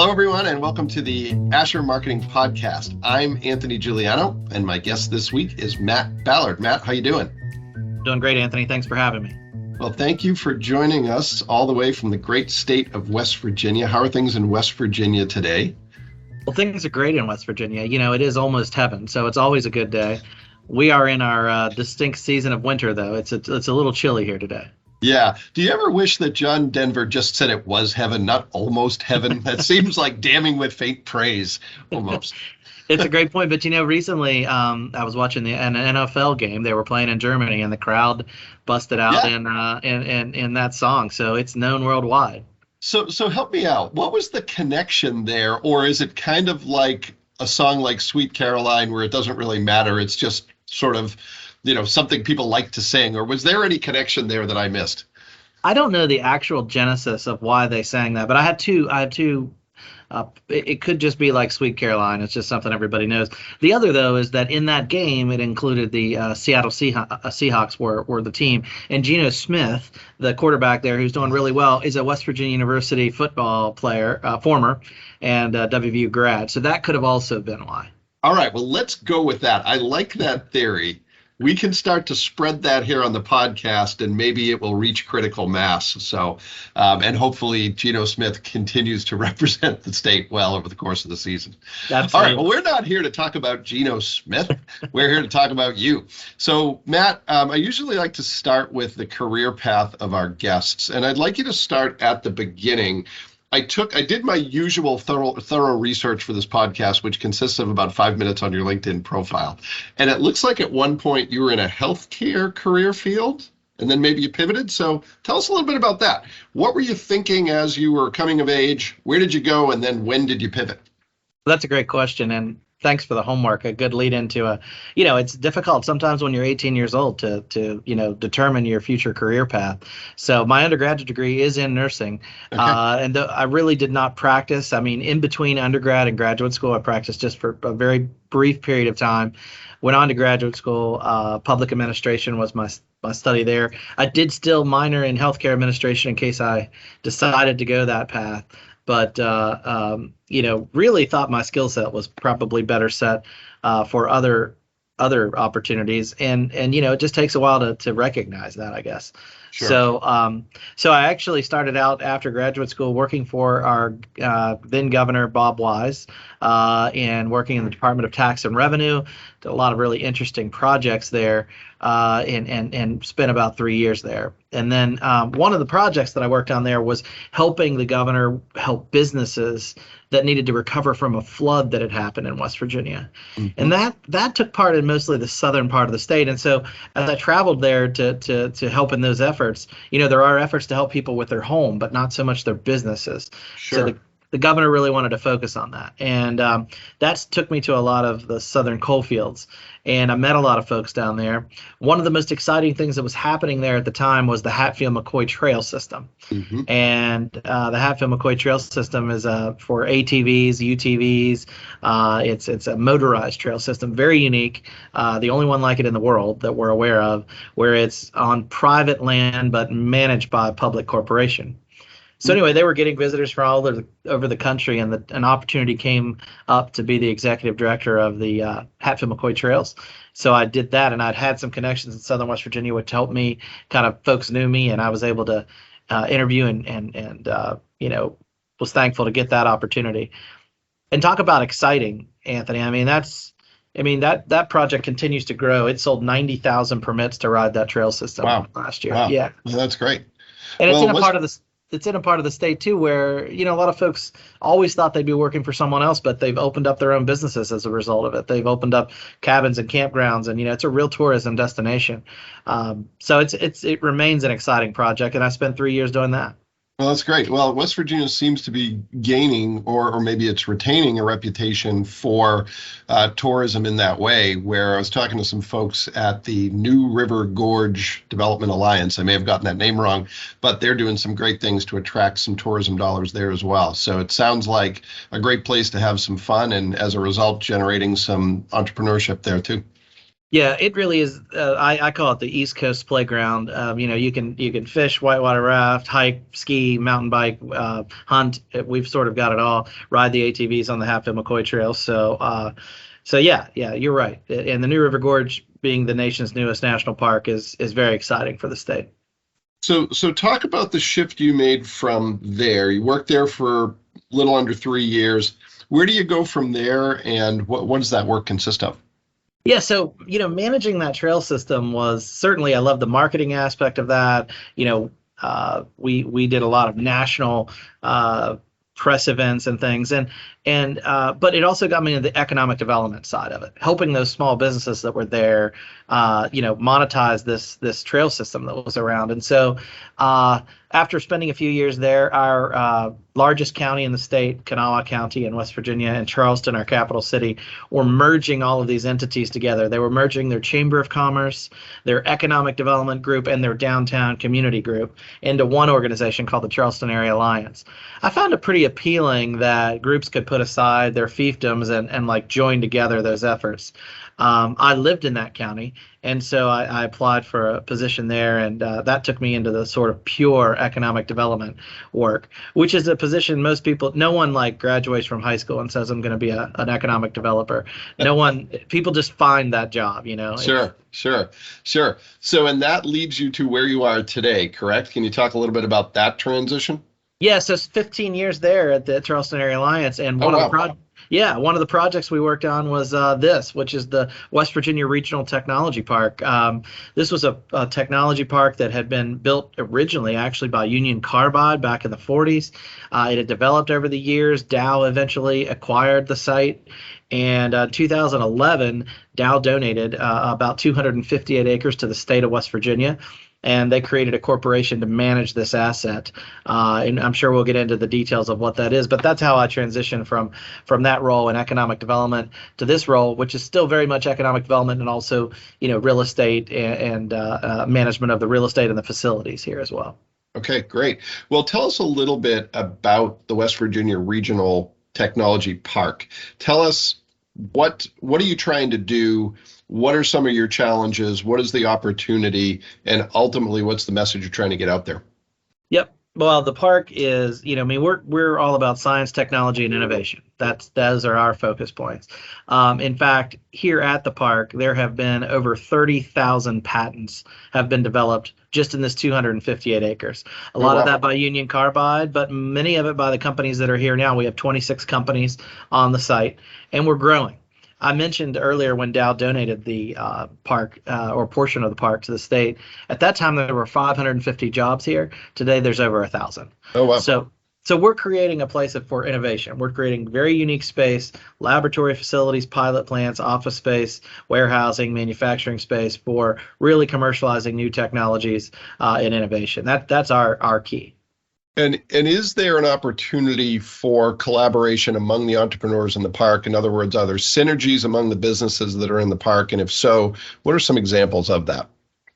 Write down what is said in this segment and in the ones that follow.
Hello, everyone, and welcome to the Asher Marketing Podcast. I'm Anthony Giuliano, and my guest this week is Matt Ballard. Matt, how you doing? Doing great, Anthony. Thanks for having me. Well, thank you for joining us all the way from the great state of West Virginia. How are things in West Virginia today? Well, things are great in West Virginia. You know, it is almost heaven, so it's always a good day. We are in our distinct season of winter, though. It's a little chilly here today. Yeah. Do you ever wish that John Denver just said it was heaven, not almost heaven? That seems like damning with faint praise, almost. It's a great point, but you know, recently I was watching an NFL game. They were playing in Germany, and the crowd busted out in that song. So it's known worldwide. So help me out. What was the connection there, or is it kind of like a song like Sweet Caroline, where it doesn't really matter? It's just sort of, something people like to sing, or was there any connection there that I missed? I don't know the actual genesis of why they sang that, but I had two. It could just be like Sweet Caroline. It's just something everybody knows. The other, though, is that in that game, it included the Seattle Seahawks were the team. And Geno Smith, the quarterback there, who's doing really well, is a West Virginia University football player, former, and WVU grad. So that could have also been why. All right. Well, let's go with that. I like that theory. We can start to spread that here on the podcast, and maybe it will reach critical mass. So, and hopefully Geno Smith continues to represent the state well over the course of the season. That's all right. Well, we're not here to talk about Geno Smith. We're here to talk about you. So, Matt, I usually like to start with the career path of our guests, and I'd like you to start at the beginning. I did my usual thorough research for this podcast, which consists of about 5 minutes on your LinkedIn profile. And it looks like at one point you were in a healthcare career field, and then maybe you pivoted. So tell us a little bit about that. What were you thinking as you were coming of age? Where did you go? And then when did you pivot? That's a great question. And thanks for the homework. A good lead into it's difficult sometimes when you're 18 years old to determine your future career path. So my undergraduate degree is in nursing. Okay. And I really did not practice. I mean, in between undergrad and graduate school, I practiced just for a very brief period of time. Went on to graduate school. Public administration was my study there. I did still minor in healthcare administration in case I decided to go that path. But, really thought my skill set was probably better set for other opportunities. And it just takes a while to recognize that, I guess. Sure. So I actually started out after graduate school working for our then governor, Bob Wise, and working in the Department of Tax and Revenue. Did a lot of really interesting projects there, and spent about 3 years there. And then one of the projects that I worked on there was helping the governor help businesses that needed to recover from a flood that had happened in West Virginia. Mm-hmm. And that took part in mostly the southern part of the state. And so as I traveled there to help in those efforts, there are efforts to help people with their home, but not so much their businesses. Sure. So the governor really wanted to focus on that. And that took me to a lot of the southern coal fields. And I met a lot of folks down there. One of the most exciting things that was happening there at the time was the Hatfield-McCoy Trail System. Mm-hmm. And the Hatfield-McCoy Trail System is for ATVs, UTVs. It's a motorized trail system, very unique. The only one like it in the world that we're aware of, where it's on private land but managed by a public corporation. So anyway, they were getting visitors from all over the country, and an opportunity came up to be the executive director of the Hatfield-McCoy Trails. So I did that, and I'd had some connections in Southern West Virginia, which helped me. Kind of folks knew me, and I was able to interview and was thankful to get that opportunity. And talk about exciting, Anthony. That project continues to grow. It sold 90,000 permits to ride that trail system last year. Wow. Yeah, well, that's great. And it's in a part of the state too where a lot of folks always thought they'd be working for someone else, but they've opened up their own businesses as a result of it. They've opened up cabins and campgrounds, and it's a real tourism destination. So it remains an exciting project, and I spent 3 years doing that. Well, that's great. Well, West Virginia seems to be gaining, or maybe it's retaining, a reputation for tourism in that way, where I was talking to some folks at the New River Gorge Development Alliance. I may have gotten that name wrong, but they're doing some great things to attract some tourism dollars there as well. So it sounds like a great place to have some fun, and as a result, generating some entrepreneurship there too. Yeah, it really is. I call it the East Coast playground. You can fish, whitewater raft, hike, ski, mountain bike, hunt. We've sort of got it all. Ride the ATVs on the Hatfield McCoy Trail. So yeah, you're right. And the New River Gorge being the nation's newest national park is very exciting for the state. So talk about the shift you made from there. You worked there for a little under 3 years. Where do you go from there, and what does that work consist of? Yeah, so managing that trail system was certainly I love the marketing aspect of that. We did a lot of national press events and things, and but it also got me into the economic development side of it, helping those small businesses that were there, monetize this trail system that was around. And so after spending a few years there, our largest county in the state, Kanawha County in West Virginia, and Charleston, our capital city, were merging all of these entities together. They were merging their Chamber of Commerce, their Economic Development Group, and their Downtown Community Group into one organization called the Charleston Area Alliance. I found it pretty appealing that groups could put aside their fiefdoms and like join together those efforts. I lived in that county, and so I applied for a position there, and that took me into the sort of pure economic development work, which is a position most people, no one like graduates from high school and says, I'm going to be an economic developer. No one, people just find that job. Sure. So, and that leads you to where you are today, correct? Can you talk a little bit about that transition? Yeah, so it's 15 years there at the Charleston Area Alliance, and Oh, wow. one of the projects we worked on was which is the West Virginia Regional Technology Park. This was a technology park that had been built originally actually by Union Carbide back in the 40s. It had developed over the years. Dow eventually acquired the site. And 2011, Dow donated about 258 acres to the state of West Virginia, and they created a corporation to manage this asset. And I'm sure we'll get into the details of what that is, but that's how I transitioned from that role in economic development to this role, which is still very much economic development and also, real estate and management of the real estate and the facilities here as well. Okay, great. Well, tell us a little bit about the West Virginia Regional Technology Park. Tell us what are you trying to do? What are some of your challenges? What is the opportunity? And ultimately, what's the message you're trying to get out there? Yep. Well, the park is, we're all about science, technology, and innovation. Those are our focus points. In fact, here at the park, there have been over 30,000 patents have been developed just in this 258 acres. A lot of that by Union Carbide, but many of it by the companies that are here now. We have 26 companies on the site, and we're growing. I mentioned earlier when Dow donated the park or portion of the park to the state. At that time, there were 550 jobs here. Today, there's over 1,000. Oh, wow. So we're creating a place for innovation. We're creating very unique space, laboratory facilities, pilot plants, office space, warehousing, manufacturing space for really commercializing new technologies and innovation. That's our key. And is there an opportunity for collaboration among the entrepreneurs in the park? In other words, are there synergies among the businesses that are in the park? And if so, what are some examples of that?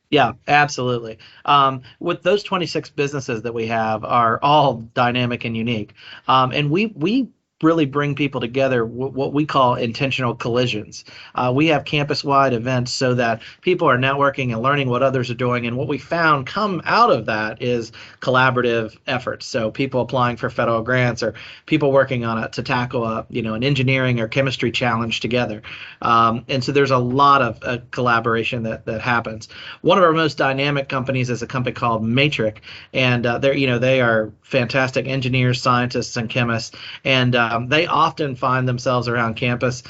Yeah, absolutely. With those 26 businesses that we have are all dynamic and unique. And we really bring people together, what we call intentional collisions. We have campus-wide events so that people are networking and learning what others are doing. And what we found come out of that is collaborative efforts. So people applying for federal grants or people working on it to tackle an engineering or chemistry challenge together. And so there's a lot of collaboration that happens. One of our most dynamic companies is a company called Matrix, and they are fantastic engineers, scientists, and chemists, and they often find themselves around campus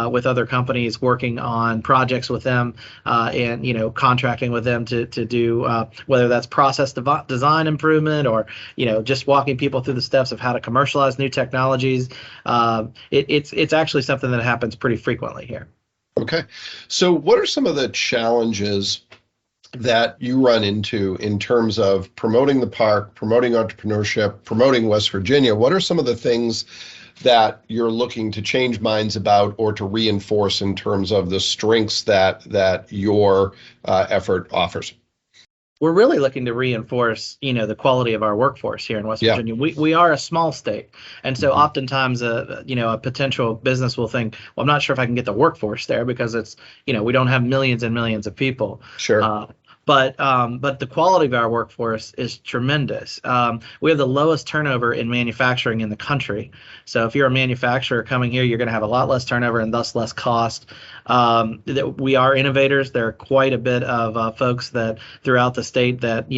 with other companies working on projects with them and contracting with them to do whether that's process design improvement or just walking people through the steps of how to commercialize new technologies. It's actually something that happens pretty frequently here. Okay, so what are some of the challenges that you run into in terms of promoting the park, promoting entrepreneurship, promoting West Virginia? What are some of the things that you're looking to change minds about or to reinforce in terms of the strengths that your effort offers? we're really looking to reinforce, the quality of our workforce here in West Yeah. Virginia. We are a small state, and so Mhm. oftentimes, a potential business will think, well, I'm not sure if I can get the workforce there because it's, we don't have millions and millions of people. Sure. But the quality of our workforce is tremendous. We have the lowest turnover in manufacturing in the country. So if you're a manufacturer coming here, you're going to have a lot less turnover and thus less cost. We are innovators. There are quite a bit of folks that throughout the state that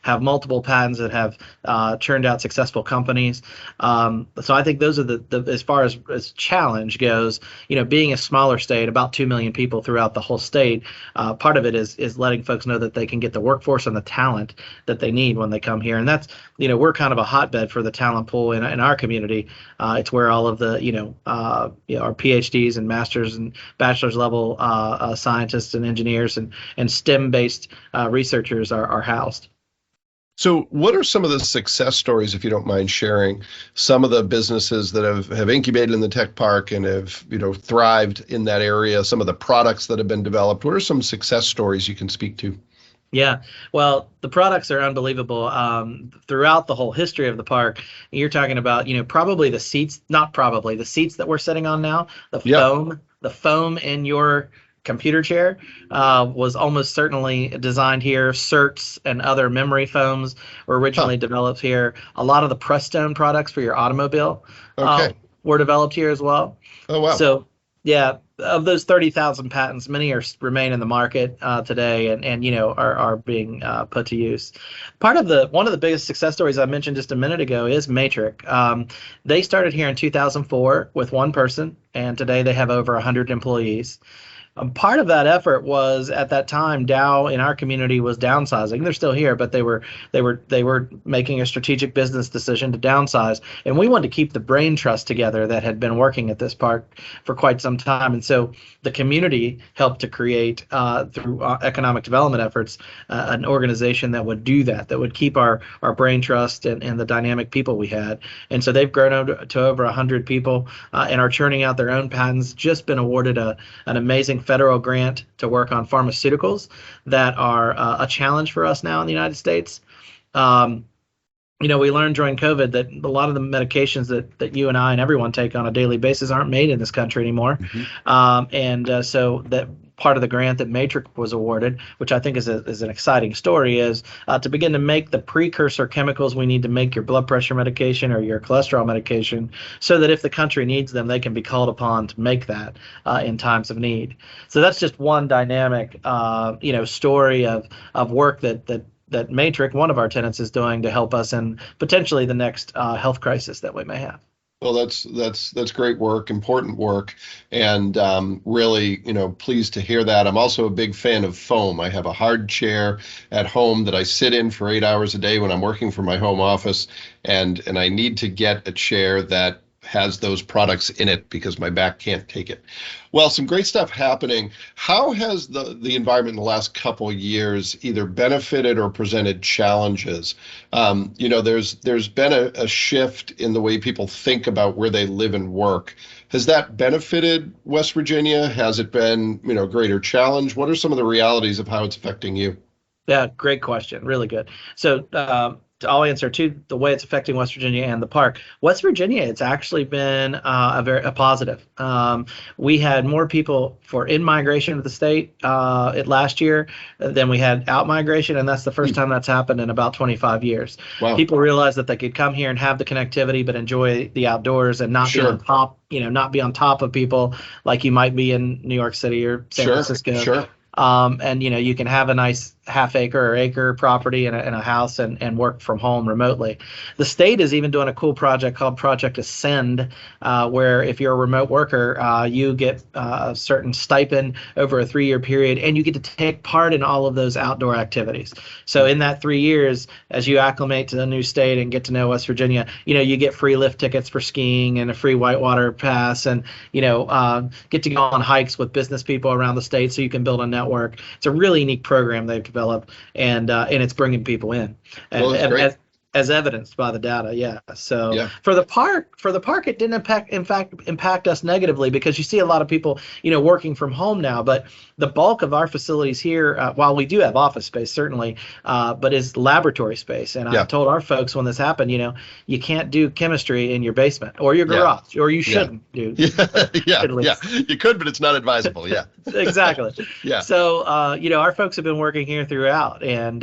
have multiple patents that have churned out successful companies. So I think those are the as far as challenge goes. Being a smaller state, about 2 million people throughout the whole state. Part of it is letting folks know that they can get the workforce and the talent that they need when they come here, and that's we're kind of a hotbed for the talent pool in our community. It's where all of the our PhDs and masters and bachelor's level scientists and engineers and STEM based researchers are housed. So what are some of the success stories, if you don't mind sharing, some of the businesses that have incubated in the tech park and have, thrived in that area, some of the products that have been developed? What are some success stories you can speak to? Yeah, well, the products are unbelievable throughout the whole history of the park. You're talking about, probably the seats, not probably, the seats that we're sitting on now, Yeah. the foam in your computer chair was almost certainly designed here. Certs and other memory foams were originally developed here. A lot of the Prestone products for your automobile Okay. were developed here as well. Oh, wow. So, yeah, of those 30,000 patents, many remain in the market today and are being put to use. One of the biggest success stories I mentioned just a minute ago is Matrix. They started here in 2004 with one person, and today they have over 100 employees. Part of that effort was at that time Dow in our community was downsizing. They're still here, but they were making a strategic business decision to downsize, and we wanted to keep the brain trust together that had been working at this park for quite some time. And so the community helped to create through economic development efforts an organization that would do that would keep our brain trust and the dynamic people we had. And so they've grown to over 100 people and are churning out their own patents. Just been awarded an amazing federal grant to work on pharmaceuticals that are a challenge for us now in the United States. We learned during COVID that a lot of the medications that you and I and everyone take on a daily basis aren't made in this country anymore. Mm-hmm. So that part of the grant that Matrix was awarded, which I think is an exciting story, is to begin to make the precursor chemicals we need to make your blood pressure medication or your cholesterol medication, so that if the country needs them, they can be called upon to make that in times of need. So that's just one dynamic, story of work that Matrix, one of our tenants, is doing to help us in potentially the next health crisis that we may have. Well, that's great work, important work, and really, pleased to hear that. I'm also a big fan of foam. I have a hard chair at home that I sit in for 8 hours a day when I'm working from my home office, and I need to get a chair that has those products in it because my back can't take it. Well, some great stuff happening. How has the environment in the last couple of years either benefited or presented challenges? There's been a shift in the way people think about where they live and work. Has that benefited West Virginia? Has it been, a greater challenge? What are some of the realities of how it's affecting you? Yeah, great question. Really good. So I'll answer to the way it's affecting West Virginia and the park. West Virginia, it's actually been a positive. We had more people for in-migration to the state last year than we had out-migration, and that's the first time that's happened in about 25 years. Wow. People realized that they could come here and have the connectivity, but enjoy the outdoors and not be on top, not be on top of people like you might be in New York City or San Francisco. Sure. And you can have a nice half-acre or acre property in a house and work from home remotely. The state is even doing a cool project called Project Ascend, where if you're a remote worker, you get a certain stipend over a 3-year period, and you get to take part in all of those outdoor activities. So in that 3 years, as you acclimate to the new state and get to know West Virginia, you get free lift tickets for skiing and a free whitewater pass, and get to go on hikes with business people around the state, so you can build a network. It's a really unique program they've developed, and it's bringing people in. And Well, that's great. as evidenced by the data. Yeah. So Yeah. for the park, it didn't impact us negatively, because you see a lot of people, working from home now. But the bulk of our facilities here, while we do have office space, certainly, but is laboratory space. And I Yeah. told our folks when this happened, you can't do chemistry in your basement or your garage, or you shouldn't do. Yeah. Yeah. At least. Yeah. You could, but it's not advisable. Yeah. Exactly. Yeah. So, our folks have been working here throughout. And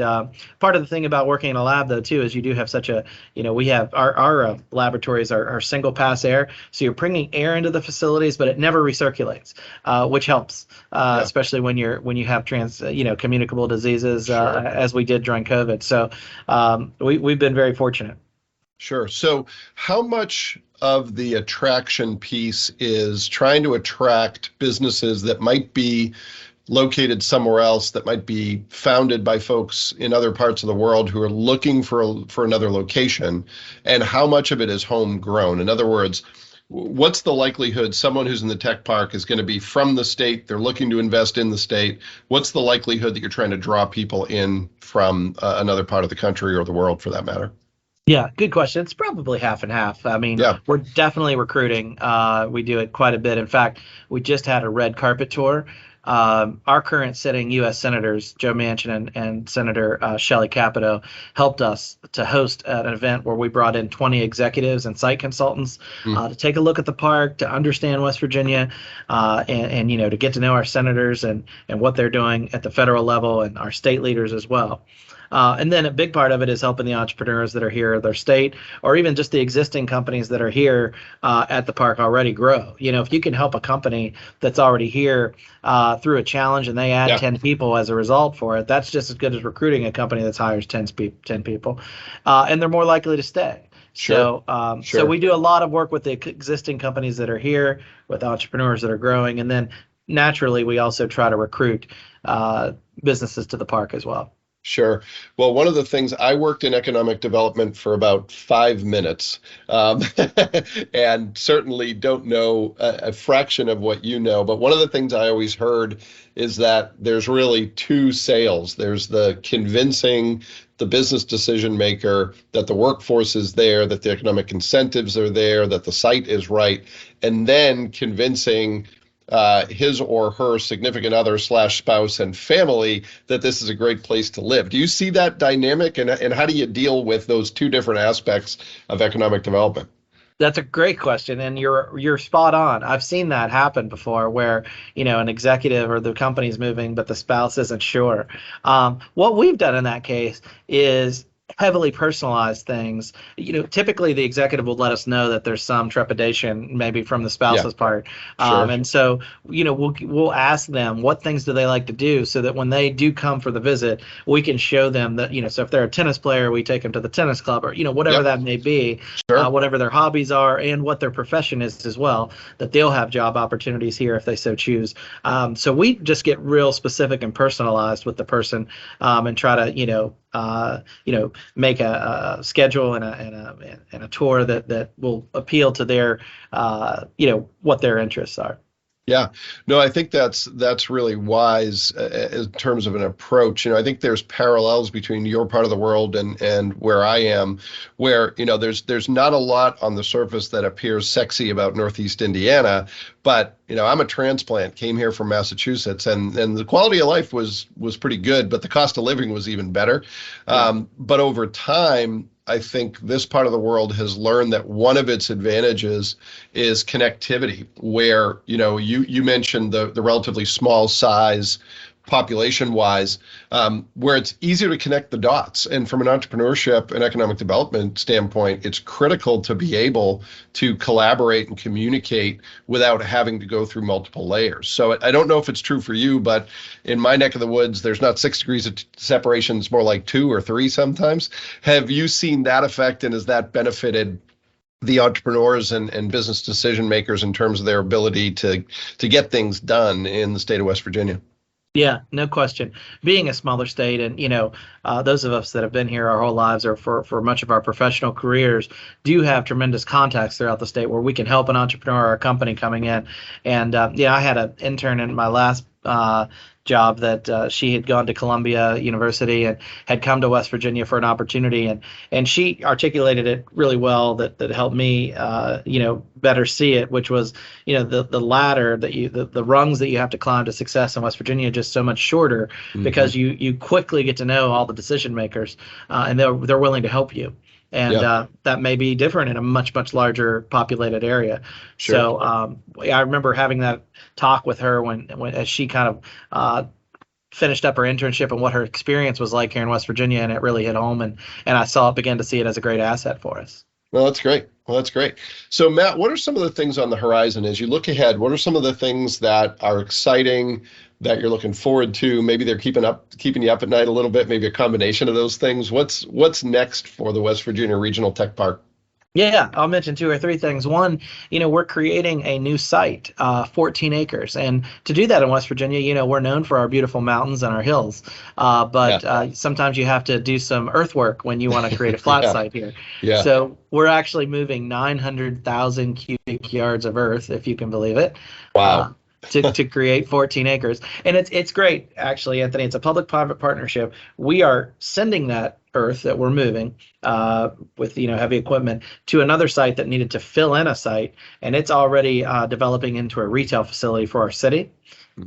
part of the thing about working in a lab, though, too, is you do have such a, we have our laboratories are single pass air. So you're bringing air into the facilities, but it never recirculates, which helps, especially when you have communicable diseases, Sure. as we did during COVID. So we've been very fortunate. Sure. So how much of the attraction piece is trying to attract businesses that might be located somewhere else, that might be founded by folks in other parts of the world who are looking for another location, and how much of it is homegrown? In other words, what's the likelihood someone who's in the tech park is going to be from the state, they're looking to invest in the state? What's the likelihood that you're trying to draw people in from another part of the country or the world, for that matter? Yeah, good question. It's probably half and half. I mean, We're definitely recruiting. We do it quite a bit. In fact, we just had a red carpet tour. Our current sitting U.S. senators, Joe Manchin and Senator Shelley Capito, helped us to host an event where we brought in 20 executives and site consultants to take a look at the park, to understand West Virginia, and to get to know our senators and what they're doing at the federal level, and our state leaders as well. And then a big part of it is helping the entrepreneurs that are here at their state, or even just the existing companies that are here at the park already grow. If you can help a company that's already here through a challenge and they add 10 people as a result for it, that's just as good as recruiting a company that hires 10 people. And they're more likely to stay. Sure. So we do a lot of work with the existing companies that are here, with entrepreneurs that are growing. And then naturally, we also try to recruit businesses to the park as well. Sure. Well, one of the things, I worked in economic development for about 5 minutes, and certainly don't know a fraction of what you know. But one of the things I always heard is that there's really two sales. There's the convincing the business decision maker that the workforce is there, that the economic incentives are there, that the site is right, and then convincing his or her significant other / spouse and family that this is a great place to live. Do you see that dynamic, and how do you deal with those two different aspects of economic development? That's a great question, and you're spot on. I've seen that happen before, where an executive or the company's moving, but the spouse isn't sure. What we've done in that case is heavily personalized things. Typically the executive will let us know that there's some trepidation maybe from the spouse's part. Sure. And so, we'll ask them what things do they like to do, so that when they do come for the visit, we can show them that, so if they're a tennis player, we take them to the tennis club, or, whatever that may be, Sure. Whatever their hobbies are and what their profession is as well, that they'll have job opportunities here if they so choose. So we just get real specific and personalized with the person, and try to, make a schedule and a tour that will appeal to their, what their interests are. Yeah, no, I think that's really wise in terms of an approach. I think there's parallels between your part of the world and where I am, where there's not a lot on the surface that appears sexy about Northeast Indiana, but I'm a transplant, came here from Massachusetts, and the quality of life was pretty good, but the cost of living was even better. But over time, I think this part of the world has learned that one of its advantages is connectivity, where, you mentioned the relatively small size population-wise, where it's easier to connect the dots. And from an entrepreneurship and economic development standpoint, it's critical to be able to collaborate and communicate without having to go through multiple layers. So I don't know if it's true for you, but in my neck of the woods, there's not 6 degrees of separation. It's more like 2 or 3 sometimes. Have you seen that effect, and has that benefited the entrepreneurs and business decision makers in terms of their ability to get things done in the state of West Virginia? Yeah, no question. Being a smaller state, and those of us that have been here our whole lives, or for much of our professional careers, do have tremendous contacts throughout the state where we can help an entrepreneur or a company coming in. And I had an intern in my last job that she had gone to Columbia University and had come to West Virginia for an opportunity, and she articulated it really well that helped me better see it, which was the ladder that the rungs that you have to climb to success in West Virginia are just so much shorter because you quickly get to know all the decision makers, and they're willing to help you. And that may be different in a much, much larger populated area. Sure. So I remember having that talk with her when as she kind of finished up her internship and what her experience was like here in West Virginia, and it really hit home. And I began to see it as a great asset for us. Well, that's great. So, Matt, what are some of the things on the horizon as you look ahead? What are some of the things that are exciting that you're looking forward to? Maybe they're keeping you up at night a little bit, maybe a combination of those things. What's next for the West Virginia Regional Tech Park? Yeah, I'll mention 2 or 3 things. One, we're creating a new site, 14 acres. And to do that in West Virginia, we're known for our beautiful mountains and our hills. But sometimes you have to do some earthwork when you want to create a flat site here. Yeah. So we're actually moving 900,000 cubic yards of earth, if you can believe it. Wow. To create 14 acres. And it's great, actually, Anthony. It's a public-private partnership. We are sending that earth that we're moving with heavy equipment to another site that needed to fill in a site, and it's already developing into a retail facility for our city.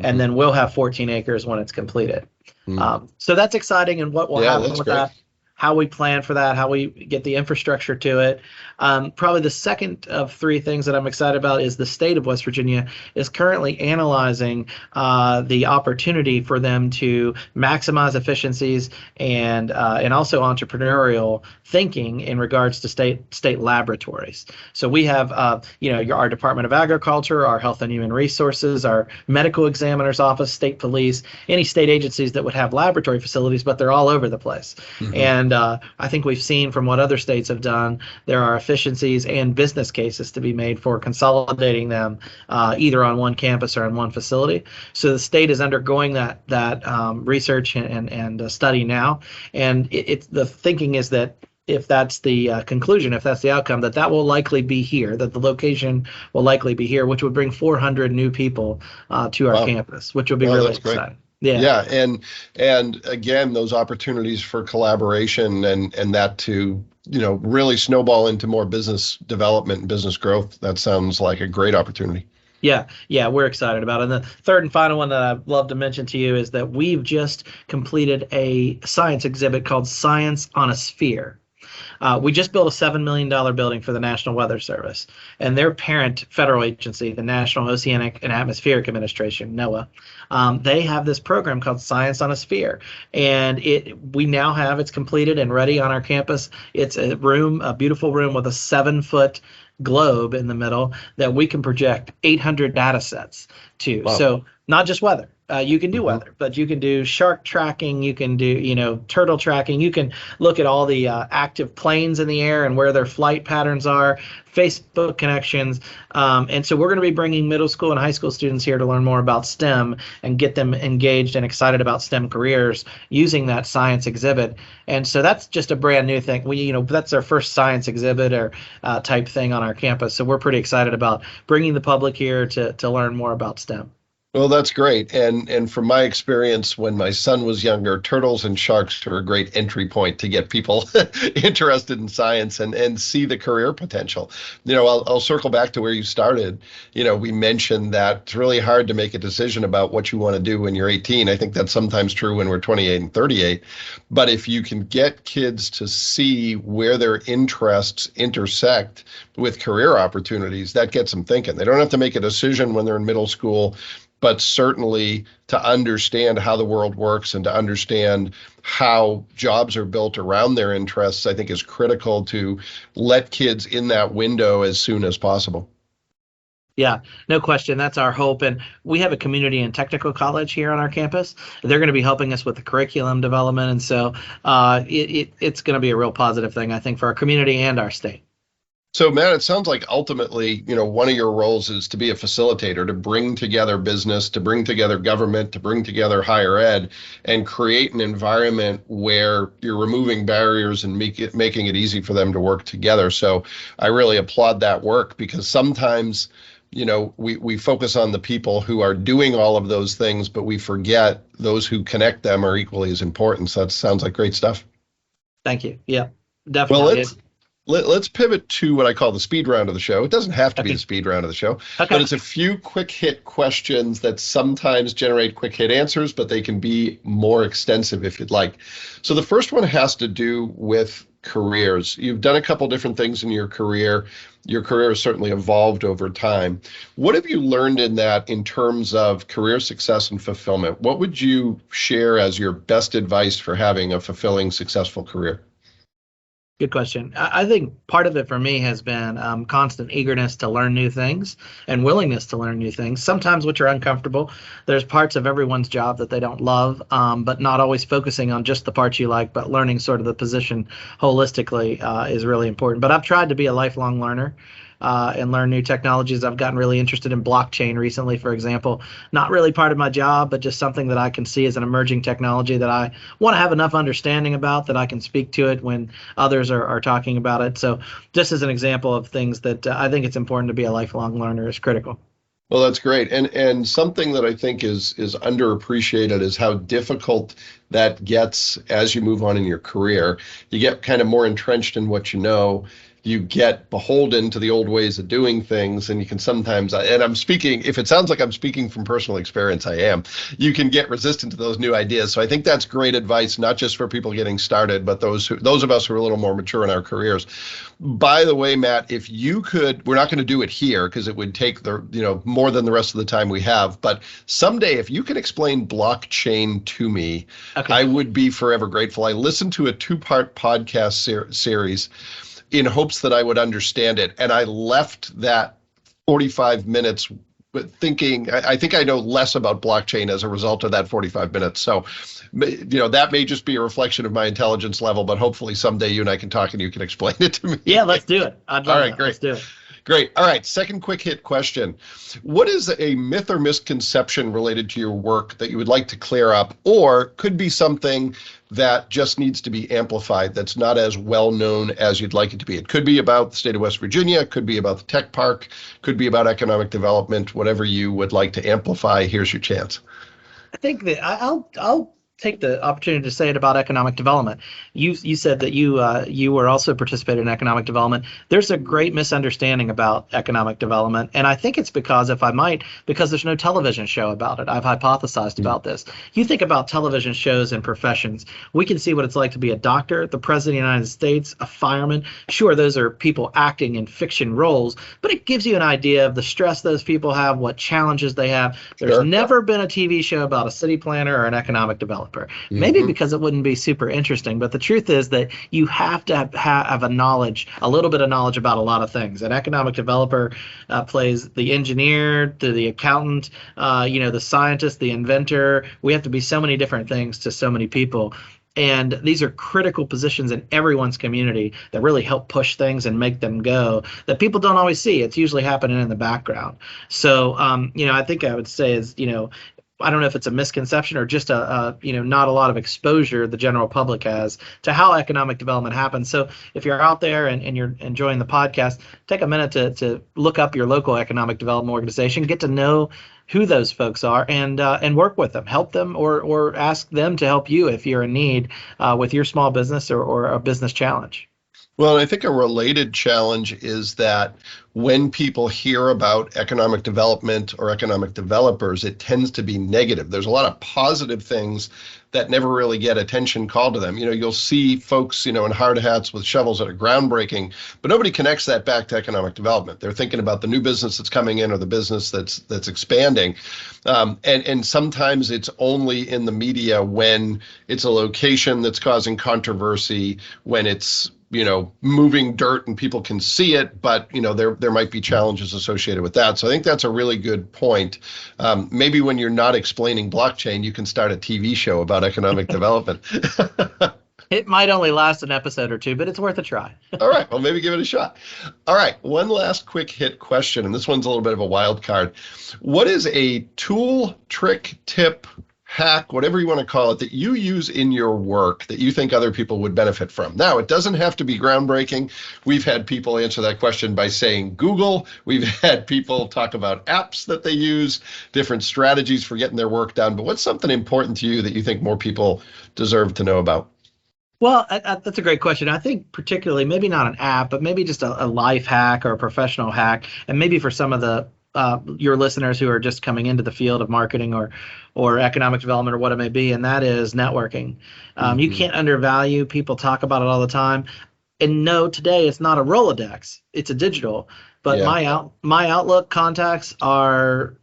And then we'll have 14 acres when it's completed. So that's exciting, and what will happen with that, how we plan for that, how we get the infrastructure to it. Probably the second of 3 things that I'm excited about is the state of West Virginia is currently analyzing the opportunity for them to maximize efficiencies and also entrepreneurial thinking in regards to state laboratories. So we have our Department of Agriculture, our Health and Human Resources, our Medical Examiner's Office, state police, any state agencies that would have laboratory facilities, but they're all over the place. And I think we've seen from what other states have done, there are efficiencies and business cases to be made for consolidating them either on one campus or on one facility. So the state is undergoing that research and study now. And the thinking is that if that's the conclusion, if that's the outcome, that will likely be here, that the location will likely be here, which would bring 400 new people to our campus, which would be really exciting. Yeah. And again, those opportunities for collaboration and that to, really snowball into more business development and business growth. That sounds like a great opportunity. Yeah, we're excited about it. And the third and final one that I'd love to mention to you is that we've just completed a science exhibit called Science on a Sphere. We just built a $7 million building for the National Weather Service, and their parent federal agency, the National Oceanic and Atmospheric Administration, NOAA, they have this program called Science on a Sphere, and we now have it's completed and ready on our campus. It's a beautiful room with a 7-foot globe in the middle that we can project 800 data sets to. Wow. So not just weather. You can do weather, but you can do shark tracking, you can do, turtle tracking, you can look at all the active planes in the air and where their flight patterns are, Facebook connections. And so we're going to be bringing middle school and high school students here to learn more about STEM and get them engaged and excited about STEM careers using that science exhibit. And so that's just a brand new thing. That's our first science exhibit or type thing on our campus. So we're pretty excited about bringing the public here to learn more about STEM. Well, that's great. And from my experience, when my son was younger, turtles and sharks are a great entry point to get people interested in science and see the career potential. I'll circle back to where you started. We mentioned that it's really hard to make a decision about what you want to do when you're 18. I think that's sometimes true when we're 28 and 38. But if you can get kids to see where their interests intersect with career opportunities, that gets them thinking. They don't have to make a decision when they're in middle school, but certainly to understand how the world works and to understand how jobs are built around their interests, I think is critical to let kids in that window as soon as possible. Yeah, no question. That's our hope. And we have a community and technical college here on our campus. They're going to be helping us with the curriculum development. And so it's going to be a real positive thing, I think, for our community and our state. So, Matt, it sounds like ultimately, one of your roles is to be a facilitator, to bring together business, to bring together government, to bring together higher ed, and create an environment where you're removing barriers and making it easy for them to work together. So I really applaud that work, because sometimes we focus on the people who are doing all of those things, but we forget those who connect them are equally as important. So that sounds like great stuff. Thank you. Yeah, Well, definitely. let's pivot to what I call the speed round of the show. It doesn't have to be Okay. the speed round of the show, Okay. but it's a few quick hit questions that sometimes generate quick hit answers, but they can be more extensive if you'd like. So the first one has to do with careers. You've done a couple different things in your career. Your career has certainly evolved over time. What have you learned in that in terms of career success and fulfillment? What would you share as your best advice for having a fulfilling, successful career? Good question. I think part of it for me has been constant eagerness to learn new things and willingness to learn new things, sometimes which are uncomfortable. There's parts of everyone's job that they don't love, but not always focusing on just the parts you like, but learning sort of the position holistically is really important. But I've tried to be a lifelong learner. And learn new technologies. I've gotten really interested in blockchain recently, for example. Not really part of my job, but just something that I can see as an emerging technology that I want to have enough understanding about that I can speak to it when others are talking about it. So just as an example of things that I think it's important to be a lifelong learner is critical. Well, that's great. And something that I think is underappreciated is how difficult that gets as you move on in your career. You get kind of more entrenched in what you know. You get beholden to the old ways of doing things, and you can sometimes, and I'm speaking, if it sounds like I'm speaking from personal experience, I am, you can get resistant to those new ideas. So I think that's great advice, not just for people getting started, but those of us who are a little more mature in our careers. By the way, Matt, if you could, we're not going to do it here because it would take more than the rest of the time we have, but someday if you can explain blockchain to me, okay, I would be forever grateful. I listened to a 2-part podcast series in hopes that I would understand it. And I left that 45 minutes thinking, I think I know less about blockchain as a result of that 45 minutes. So, that may just be a reflection of my intelligence level, but hopefully someday you and I can talk and you can explain it to me. Yeah, let's do it. All right, great. Let's do it. Great. All right. Second quick hit question. What is a myth or misconception related to your work that you would like to clear up, or could be something that just needs to be amplified that's not as well known as you'd like it to be? It could be about the state of West Virginia, it could be about the tech park, could be about economic development, whatever you would like to amplify. Here's your chance. I think that I'll take the opportunity to say it about economic development. You said that you were also participating in economic development. There's a great misunderstanding about economic development, and I think it's because there's no television show about it. I've hypothesized about this. You think about television shows and professions. We can see what it's like to be a doctor, the president of the United States, a fireman. Sure, those are people acting in fiction roles, but it gives you an idea of the stress those people have, what challenges they have. There's never been a TV show about a city planner or an economic developer. Maybe because it wouldn't be super interesting, but the truth is that you have to have a little bit of knowledge about a lot of things. An economic developer plays the engineer, to the accountant, the scientist, the inventor. We have to be so many different things to so many people. And these are critical positions in everyone's community that really help push things and make them go that people don't always see. It's usually happening in the background. So, I think I would say is, I don't know if it's a misconception or just not a lot of exposure the general public has to how economic development happens. So if you're out there and you're enjoying the podcast, take a minute to look up your local economic development organization, get to know who those folks are, and work with them, help them, or ask them to help you if you're in need with your small business or a business challenge. Well, I think a related challenge is that when people hear about economic development or economic developers, it tends to be negative. There's a lot of positive things that never really get attention called to them. You'll see folks, in hard hats with shovels that are groundbreaking, but nobody connects that back to economic development. They're thinking about the new business that's coming in or the business that's expanding. And sometimes it's only in the media when it's a location that's causing controversy, when it's moving dirt and people can see it, but there might be challenges associated with that. So I think that's a really good point. Maybe when you're not explaining blockchain, you can start a TV show about economic development. It might only last an episode or two, but it's worth a try. All right, well, maybe give it a shot. All right, one last quick hit question, and this one's a little bit of a wild card. What is a tool, trick, tip, hack, whatever you want to call it, that you use in your work that you think other people would benefit from? Now, it doesn't have to be groundbreaking. We've had people answer that question by saying Google. We've had people talk about apps that they use, different strategies for getting their work done. But what's something important to you that you think more people deserve to know about? Well, that's a great question. I think particularly maybe not an app, but maybe just a life hack or a professional hack, and maybe for some of the your listeners who are just coming into the field of marketing or economic development or what it may be, and that is networking. You can't undervalue. People talk about it all the time. And no, today it's not a Rolodex; it's a digital. But my Outlook contacts are,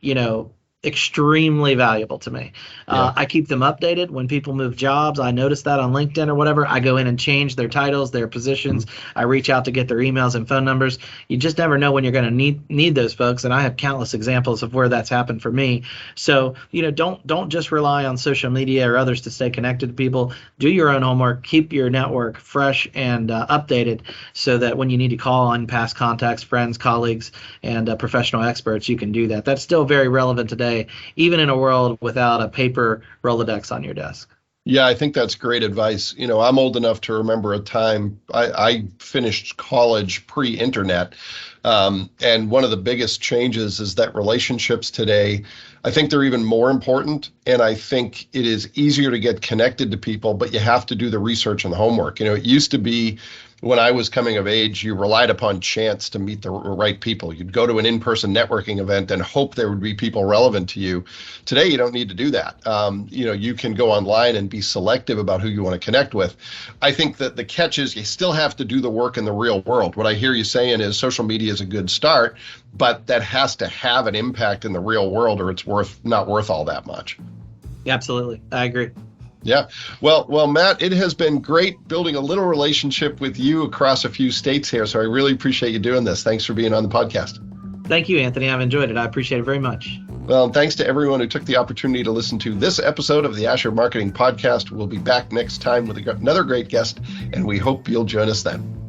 extremely valuable to me. I keep them updated when people move jobs. I notice that on LinkedIn or whatever. I go in and change their titles, their positions. I reach out to get their emails and phone numbers. You just never know when you're going to need those folks, and I have countless examples of where that's happened for me. So don't just rely on social media or others to stay connected to people. Do your own homework. Keep your network fresh and updated, so that when you need to call on past contacts, friends, colleagues, and professional experts, you can do that. That's still very relevant today, even in a world without a paper Rolodex on your desk. Yeah, I think that's great advice. I'm old enough to remember a time I finished college pre-internet. And one of the biggest changes is that relationships today, I think they're even more important. And I think it is easier to get connected to people, but you have to do the research and the homework. It used to be, when I was coming of age, you relied upon chance to meet the right people. You'd go to an in-person networking event and hope there would be people relevant to you. Today, you don't need to do that. You can go online and be selective about who you want to connect with. I think that the catch is you still have to do the work in the real world. What I hear you saying is social media is a good start, but that has to have an impact in the real world, or it's not worth all that much. Absolutely. I agree. Yeah. Well, Matt, it has been great building a little relationship with you across a few states here. So I really appreciate you doing this. Thanks for being on the podcast. Thank you, Anthony. I've enjoyed it. I appreciate it very much. Well, thanks to everyone who took the opportunity to listen to this episode of the Asher Marketing Podcast. We'll be back next time with another great guest, and we hope you'll join us then.